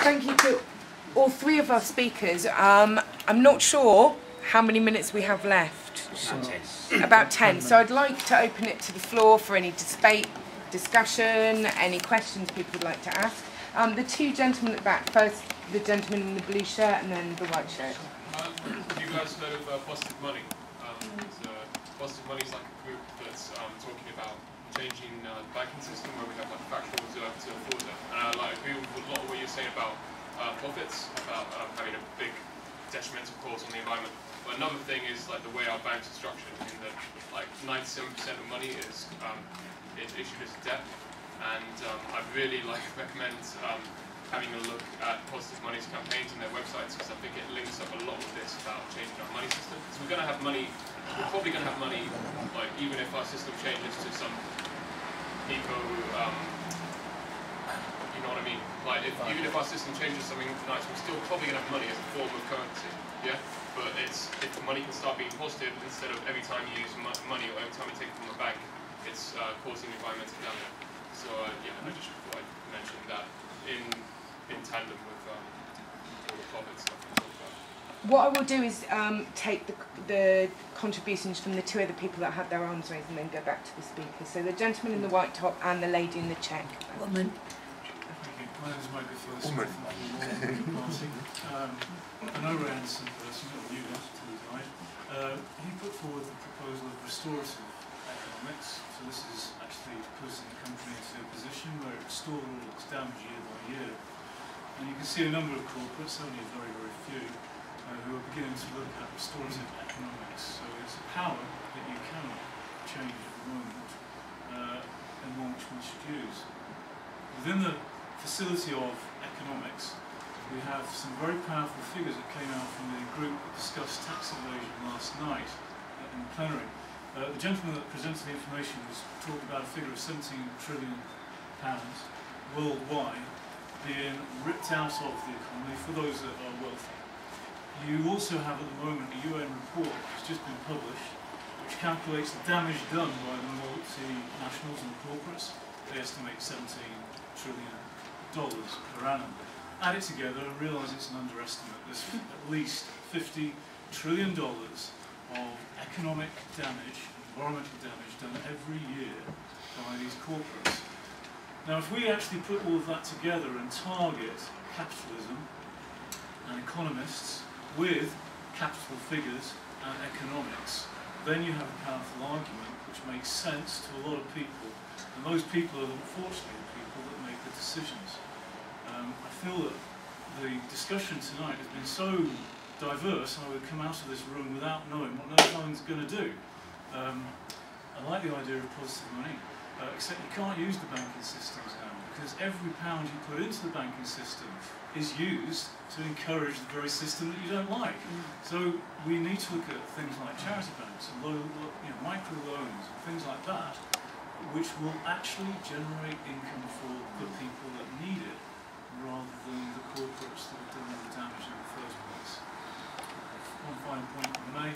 thank you to all three of our speakers. I'm not sure how many minutes we have left. About 10. So I'd like to open it to the floor for any debate, discussion, any questions people would like to ask. The two gentlemen at the back. First, the gentleman in the blue shirt and then the white shirt. Have you guys heard of Positive Money? Positive Money is like a group that's talking about changing the banking system where we have like fractional reserve to forward. And I agree with a lot of what you're saying about profits, about having a big detrimental cause on the environment. But another thing is like the way our banks are structured, in that like 97% of money is issued as debt, and I'd really recommend having a look at Positive Money's campaigns and their websites, because I think it links up a lot with this about changing our money system. Because we're going to have money, we're probably going to have money, like even if our system changes to some eco, you know what I mean? Like even if our system changes something nice, we're still probably going to have money as a form of currency, yeah? But if the money can start being positive, instead of every time you use money or every time you take it from a bank, it's causing environmental damage. So yeah, I just thought I'd mention that in tandem with all the profits stuff we talked about. What I will do is take the contributions from the two other people that had their arms raised and then go back to the speakers. So the gentleman in the white top and the lady in the check. Woman. My name is Michael Phillips. I know Ray Anderson personally, you to the right. He put forward the proposal of restorative economics. So this is actually putting the country into a position where it restored all its damage year by year. And you can see a number of corporates, only very, very few, who are beginning to look at restorative economics. So it's a power that you cannot change at the moment, and one which one should use. Within the facility of economics, we have some very powerful figures that came out from the group that discussed tax evasion last night in the plenary. The gentleman that presented the information was talking about a figure of £17 trillion worldwide being ripped out of the economy for those that are wealthy. You also have at the moment a UN report which has just been published which calculates the damage done by the multinationals and corporates. They estimate $17 trillion per annum. Add it together and realise it's an underestimate. There's at least $50 trillion of economic damage, environmental damage done every year by these corporates. Now if we actually put all of that together and target capitalism and economists with capital figures and economics, then you have a powerful argument which makes sense to a lot of people, and those people are unfortunately the people that make the decisions. I feel that the discussion tonight has been so diverse, I would come out of this room without knowing what no one's going to do. I like the idea of positive money, except you can't use the banking systems now, because every pound you put into the banking system is used to encourage the very system that you don't like. So we need to look at things like charity banks and micro loans and things like that, which will actually generate income for the people that need it, rather than the corporates that have done all the damage in the first place. One final point I may,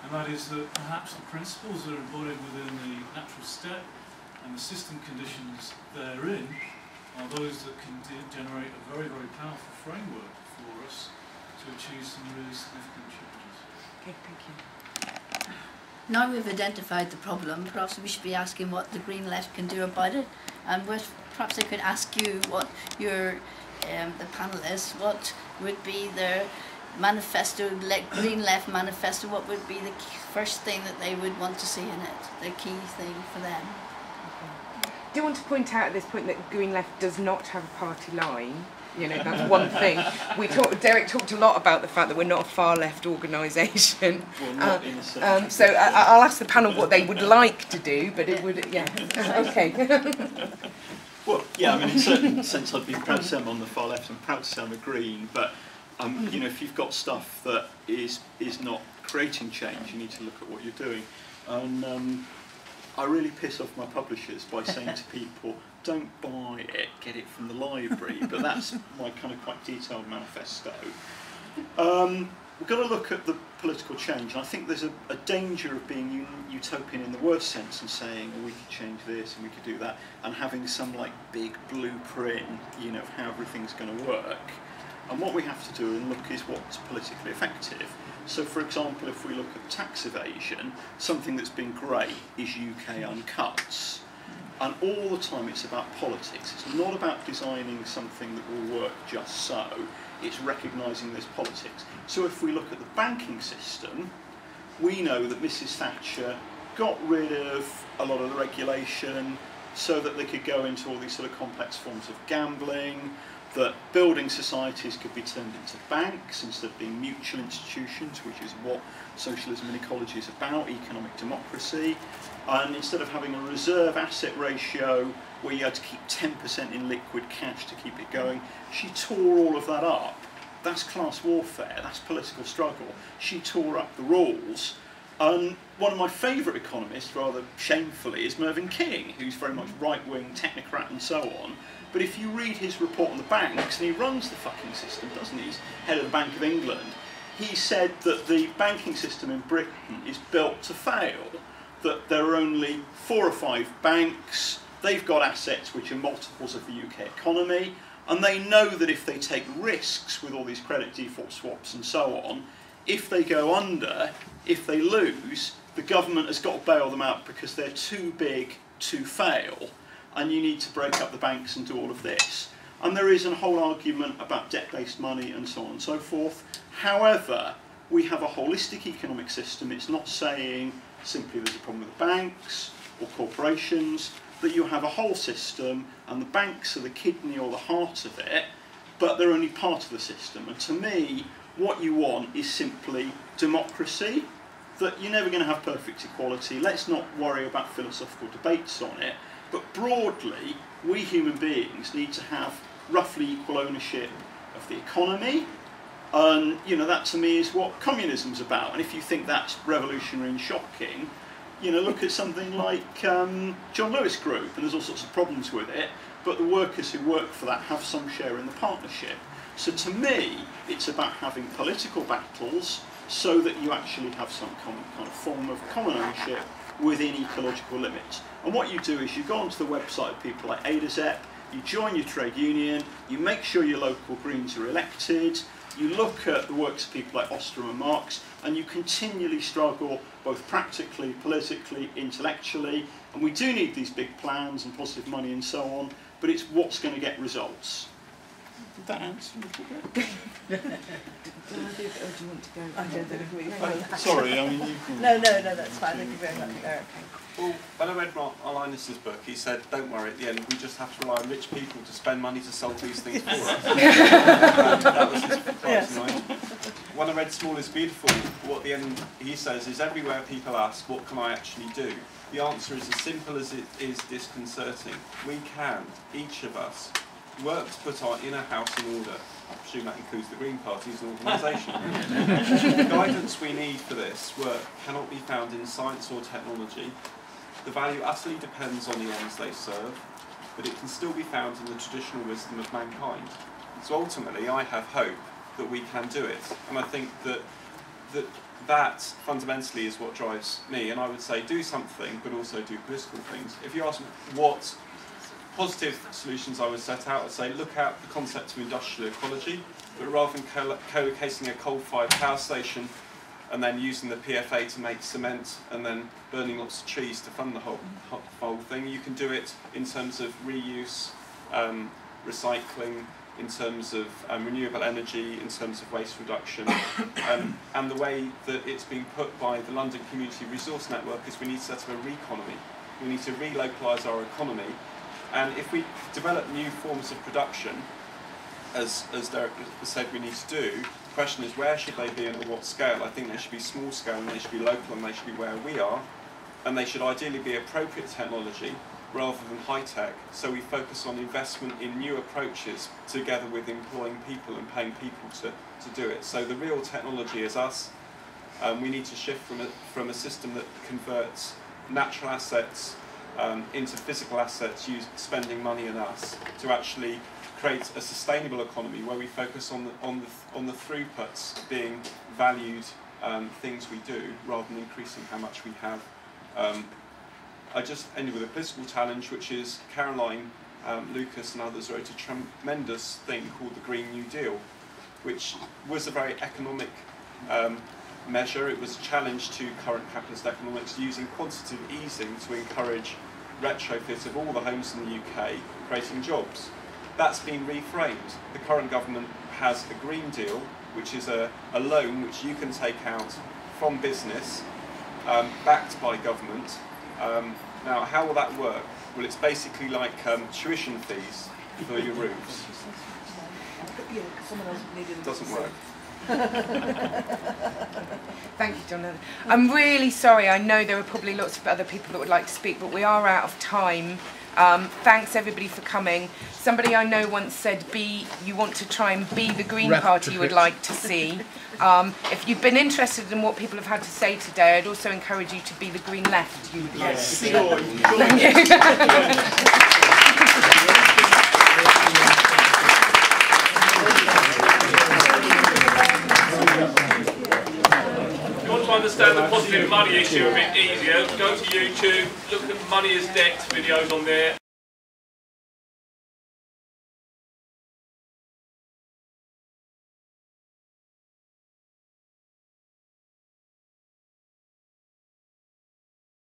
and that is that perhaps the principles that are embodied within the natural step and the system conditions therein are those that can generate a very, very powerful framework for us to achieve some really significant changes. Okay, thank you. Now we've identified the problem, perhaps we should be asking what the Green Left can do about it, and perhaps I could ask you what your the panelists, what would be their manifesto, Green Left manifesto, what would be the first thing that they would want to see in it, the key thing for them? I do want to point out at this point that Green Left does not have a party line. You know, that's one thing. Derek talked a lot about the fact that we're not a far left organisation. Well, so I'll ask the panel what they would like to do, but it would, yeah. Okay. Well, yeah, I mean, in a certain sense, I'd be proud to say I'm on the far left. I'm proud to say I'm a Green, but you know, if you've got stuff that is not creating change, you need to look at what you're doing. And I really piss off my publishers by saying to people, don't buy it, get it from the library. But that's my kind of quite detailed manifesto. We've got to look at the political change, and I think there's a danger of being utopian in the worst sense and saying, well, we could change this and we could do that, and having some like big blueprint, you know, of how everything's going to work. And what we have to do and look is what's politically effective. So for example, if we look at tax evasion, something that's been great is UK Uncuts. And all the time it's about politics. It's not about designing something that will work just so. It's recognising there's politics. So if we look at the banking system, we know that Mrs Thatcher got rid of a lot of the regulation so that they could go into all these sort of complex forms of gambling, that building societies could be turned into banks instead of being mutual institutions, which is what socialism and ecology is about, economic democracy. And instead of having a reserve asset ratio where you had to keep 10% in liquid cash to keep it going, she tore all of that up. That's class warfare, that's political struggle. She tore up the rules. And one of my favourite economists, rather shamefully, is Mervyn King, who's very much right-wing, technocrat and so on. But if you read his report on the banks, and he runs the fucking system, doesn't he? He's head of the Bank of England. He said that the banking system in Britain is built to fail, that there are only 4 or 5 banks, they've got assets which are multiples of the UK economy, and they know that if they take risks with all these credit default swaps and so on, if they go under, if they lose, the government has got to bail them out because they're too big to fail, and you need to break up the banks and do all of this. And there is a whole argument about debt-based money and so on and so forth. However, we have a holistic economic system. It's not saying simply there's a problem with the banks or corporations, that you have a whole system and the banks are the kidney or the heart of it, but they're only part of the system. And to me, what you want is simply democracy, that you're never going to have perfect equality. Let's not worry about philosophical debates on it, but broadly, we human beings need to have roughly equal ownership of the economy, and you know, that to me is what communism's about. And if you think that's revolutionary and shocking, you know, look at something like John Lewis Group, and there's all sorts of problems with it, but the workers who work for that have some share in the partnership. So to me, it's about having political battles so that you actually have some kind of form of common ownership within ecological limits. And what you do is you go onto the website of people like ADAZEP, you join your trade union, you make sure your local Greens are elected, you look at the works of people like Ostrom and Marx, and you continually struggle both practically, politically, intellectually, and we do need these big plans and positive money and so on, but it's what's going to get results. Did that answer a little bit? Do you want to go? I don't think we Sorry, I mean you can... No, that's fine. Thank you very much. Okay. Well, when I read Mark Linus's book, he said, don't worry, at the end, we just have to rely on rich people to spend money to solve these things for us. That was his price, right? When I read Small is Beautiful, what at the end he says is, everywhere people ask, what can I actually do? The answer is as simple as it is disconcerting. We can, each of us, work to put our inner house in order. I presume that includes the Green Party as an organisation. The guidance we need for this work cannot be found in science or technology. The value utterly depends on the ends they serve, but it can still be found in the traditional wisdom of mankind. So ultimately, I have hope that we can do it, and I think that fundamentally is what drives me. And I would say do something, but also do political things. If you ask me what positive solutions I would set out, I'd say look at the concept of industrial ecology, but rather than co-locating a coal-fired power station and then using the PFA to make cement and then burning lots of trees to fund the whole thing, you can do it in terms of reuse, recycling, in terms of renewable energy, in terms of waste reduction, and the way that it's being put by the London Community Resource Network is we need to set up a re-economy. We need to relocalise our economy. And if we develop new forms of production, as Derek said we need to do, the question is where should they be and at what scale? I think they should be small scale and they should be local and they should be where we are, and they should ideally be appropriate technology rather than high tech, so we focus on investment in new approaches together with employing people and paying people to do it. So the real technology is us. We need to shift from a system that converts natural assets into physical assets, spending money on us, to actually create a sustainable economy where we focus on the throughputs being valued things we do rather than increasing how much we have. I just ended with a political challenge, which is Caroline Lucas and others wrote a tremendous thing called the Green New Deal, which was a very economic measure. It was a challenge to current capitalist economics, using quantitative easing to encourage retrofit of all the homes in the UK, creating jobs. That's been reframed. The current government has a Green Deal, which is a loan which you can take out from business, backed by government. Now, how will that work? Well, it's basically like tuition fees for your roofs. It doesn't work. Thank you, Jonathan. I'm really sorry. I know there are probably lots of other people that would like to speak, but we are out of time. Thanks everybody for coming. Somebody I know once said, you want to try and be the Green Party you would like to see. If you've been interested in what people have had to say today, I'd also encourage you to be the Green Left you would like to see. Thank you. To understand the positive money issue a bit easier, go to YouTube, look at Money is Debt videos on there.